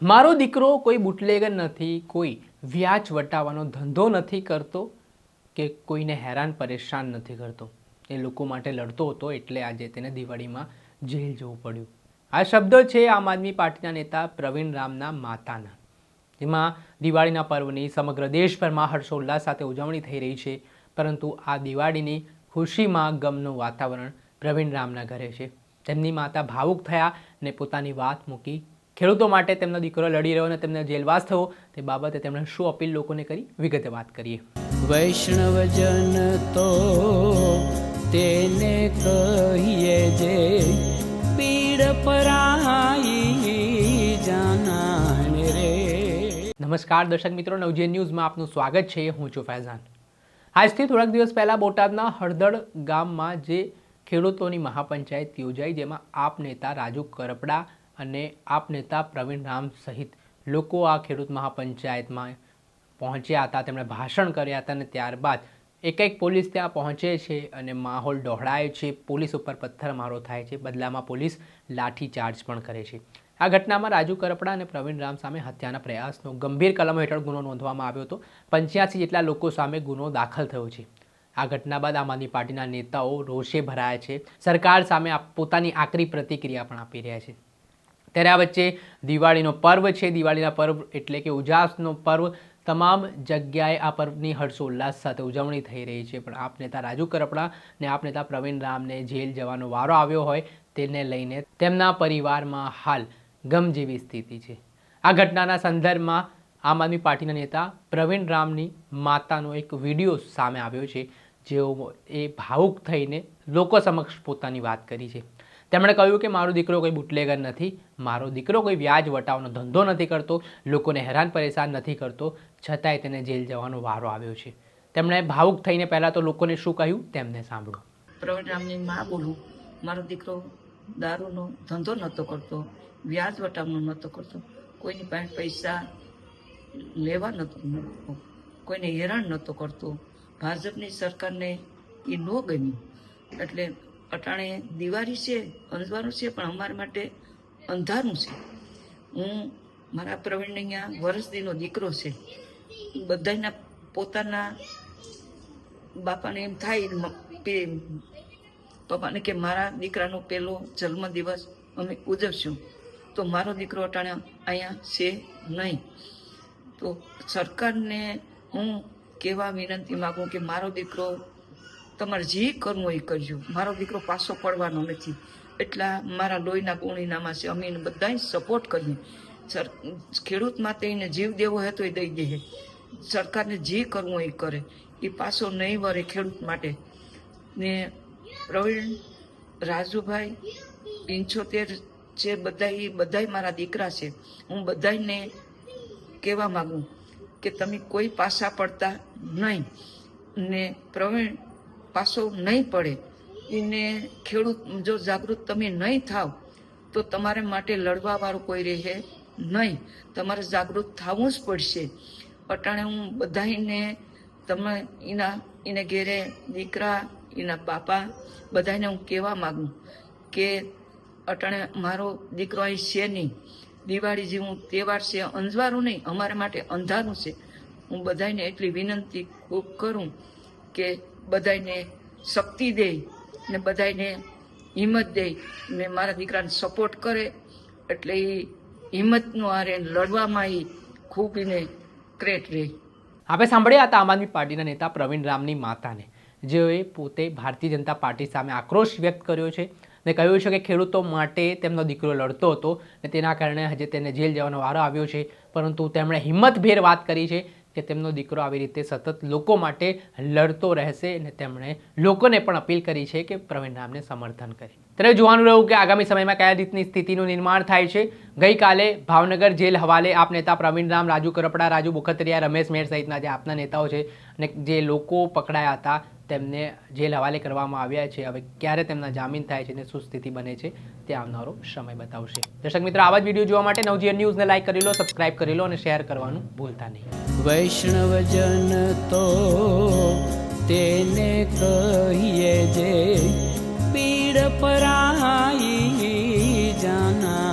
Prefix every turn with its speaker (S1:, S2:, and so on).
S1: મારો દીકરો કોઈ બુટલેગર નથી, કોઈ વ્યાજ વટાવવાનો ધંધો નથી કરતો કે કોઈને હેરાન પરેશાન નથી કરતો. એ લોકો માટે લડતો હતો, એટલે આજે તેને દિવાળીમાં જેલ જવું પડ્યું. આ શબ્દો છે આમ આદમી પાર્ટીના નેતા પ્રવીણ રામના માતાના. જેમાં દિવાળીના પર્વની સમગ્ર દેશભરમાં હર્ષોલ્લાસ સાથે ઉજવણી થઈ રહી છે, પરંતુ આ દિવાળીની ખુશીમાં ગમનું વાતાવરણ પ્રવીણ રામના ઘરે છે. તેમની માતા ભાવુક થયા અને પોતાની વાત મૂકી. ખેડૂતો માટે તેમનો દીકરો લડી રહ્યો અને તેમને જેલવાસ થયો, તે બાબતે તેમણે શું અપીલ લોકોને કરી, વિગતે વાત કરીએ.
S2: વૈષ્ણવજન તો તેને કહીએ જે પીડ પરાઈ જાનાને રે.
S1: નમસ્કાર દર્શક મિત્રો, નવજીવન ન્યૂઝમાં આપનું સ્વાગત છે. હું છું ફૈઝાન. આજથી થોડાક દિવસ પહેલા બોટાદના હળદળ ગામમાં જે ખેડૂતોની મહાપંચાયત યોજાઈ, જેમાં આપ નેતા રાજુ કરપડા અને આપ નેતા પ્રવીણ રામ સહિત લોકો આ ખેડૂત મહાપંચાયતમાં પહોંચ્યા હતા. તેમણે ભાષણ કર્યા હતા અને ત્યારબાદ એક પોલીસ ત્યાં પહોંચે છે અને માહોલ ડહોળાય છે. પોલીસ ઉપર પથ્થરમારો થાય છે, બદલામાં પોલીસ લાઠીચાર્જ પણ કરે છે. આ ઘટનામાં રાજુ કરપડા અને પ્રવીણ રામ સામે હત્યાના પ્રયાસનો ગંભીર કલમો હેઠળ ગુનો નોંધવામાં આવ્યો હતો. 85 જેટલા લોકો સામે ગુનો દાખલ થયો છે. આ ઘટના બાદ આમ આદમી પાર્ટીના નેતાઓ રોષે ભરાયા છે. સરકાર સામે પોતાની આકરી પ્રતિક્રિયા પણ આપી રહ્યા છે. ત્યારે આ વચ્ચે દિવાળીનો પર્વ છે. દિવાળીના પર્વ એટલે કે ઉજાસનો પર્વ. તમામ જગ્યાએ આ પર્વની હર્ષોલ્લાસ સાથે ઉજવણી થઈ રહી છે. પણ આપ નેતા રાજુ કરપડા અને આપ નેતા પ્રવીણ રામને જેલ જવાનો વારો આવ્યો હોય, તેને લઈને તેમના પરિવારમાં હાલ ગમ જેવી સ્થિતિ છે. આ ઘટનાના સંદર્ભમાં આમ આદમી પાર્ટીના નેતા પ્રવીણ રામની માતાનો એક વિડીયો સામે આવ્યો છે, જેઓ એ ભાવુક થઈને લોકો સમક્ષ પોતાની વાત કરી છે. તેમણે કહ્યું કે મારો દીકરો કોઈ બુટલેગર નથી, મારો દીકરો કોઈ વ્યાજ વટાવવાનો ધંધો નથી કરતો, લોકોને હેરાન પરેશાન નથી કરતો, છતાંય તેને જેલ જવાનો વારો આવ્યો છે. તેમણે ભાવુક થઈને પહેલાં તો લોકોને શું કહ્યું તેમને સાંભળો.
S3: પ્રવીણ રામની માં બોલું. મારો દીકરો દારૂનો ધંધો નહોતો કરતો, વ્યાજ વટાવવાનો નહોતો કરતો, કોઈની પાસે પૈસા લેવા નહોતો, કોઈને હેરાન નહોતો કરતો. ભાજપની સરકારને એ ન ગમ્યું, એટલે અટાણે દિવાળી છે, અંધવારું છે, પણ અમારા માટે અંધારું છે. હું મારા પ્રવીણને અહીંયા વરસદીનો દીકરો છે. બધાના પોતાના બાપાને એમ થાય, પપ્પાને કે મારા દીકરાનો પહેલો જન્મદિવસ અમે ઉજવશું, તો મારો દીકરો અટાણે અહીંયા છે નહીં. તો સરકારને હું કહેવા વિનંતી માગું કે મારો દીકરો, તમારે જે કરવું હોય એ કરજો, મારો દીકરો પાછો પડવાનો નથી. એટલા મારા લોહીના ગુણીનામાં છે. અમે એને બધાય સપોર્ટ કરીએ. ખેડૂત માટે એને જીવ દેવો હોય તો એ દઈ દે. સરકારને જે કરવું હોય એ કરે, એ પાછો નહીં વરે ખેડૂત માટે. ને પ્રવીણ, રાજુભાઈ, 75 છે, બધાય મારા દીકરા છે. હું બધાને કહેવા માગું કે તમે કોઈ પાછા પડતા નહીં. ને પ્રવીણ પાછો નહીં પડે. એને ખેડૂત જો જાગૃત તમે નહીં થાવ તો તમારે માટે લડવા વાળું કોઈ રહે નહીં. તમારે જાગૃત થવું જ પડશે. અટાણે હું બધાને, તમે એને ઘેરે દીકરા, એના બાપા, બધાને હું કહેવા માગું કે અટાણે મારો દીકરો અહીં છે નહીં. દિવાળી જેવું તહેવાર છે, અંજવારું નહીં, અમારા માટે અંધારું છે. હું બધાને એટલી વિનંતી ખૂબ કરું કે બધાને શક્તિ દે ને બધાને હિંમત દે ને મારા દીકરાને સપોર્ટ કરે. એટલે એ હિંમતનો આરે લડવામાં એ ખૂબ એને ક્રેટ રહે.
S1: આપણે સાંભળ્યા હતા આમ આદમી પાર્ટીના નેતા પ્રવીણ રામની માતાને, જેઓએ પોતે ભારતીય જનતા પાર્ટી સામે આક્રોશ વ્યક્ત કર્યો છે ને કહ્યું છે કે ખેડૂતો માટે તેમનો દીકરો લડતો હતો ને તેના કારણે હજી તેને જેલ જવાનો વારો આવ્યો છે. પરંતુ તેમણે હિંમતભેર વાત કરી છે કે તેમનો દીકરો આવી રીતે સતત લોકો માટે લડતો રહેશે અને તેમણે લોકોને પણ અપીલ કરી છે કે પ્રવીણ રામને સમર્થન કરે. ત્યારે જોવાનું રહ્યું કે આગામી સમયમાં કયા રીતની સ્થિતિનું નિર્માણ થાય છે. ગઈકાલે ભાવનગર જેલ હવાલે આપ નેતા પ્રવીણ રામ, રાજુ કરપડા, રાજુ બોખતરિયા, રમેશ મેર સહિતના જે આપના નેતાઓ છે અને જે લોકો પકડાયા હતા તેમને જેલ હવાલે કરવામાં આવ્યા છે. હવે ક્યારે તેમના જામીન થાય છે અને શું સ્થિતિ બને છે તે આવનારો સમય બતાવશે. દર્શક મિત્રો, આવા જ વિડીયો જોવા માટે નવજીવન ન્યૂઝને લાઈક કરી લો, સબસ્ક્રાઇબ કરી લો અને શેર કરવાનું ભૂલતા નહીં.
S2: વૈષ્ણવજન તો તેને કહીએ જે પીડ પરાઈ જાના.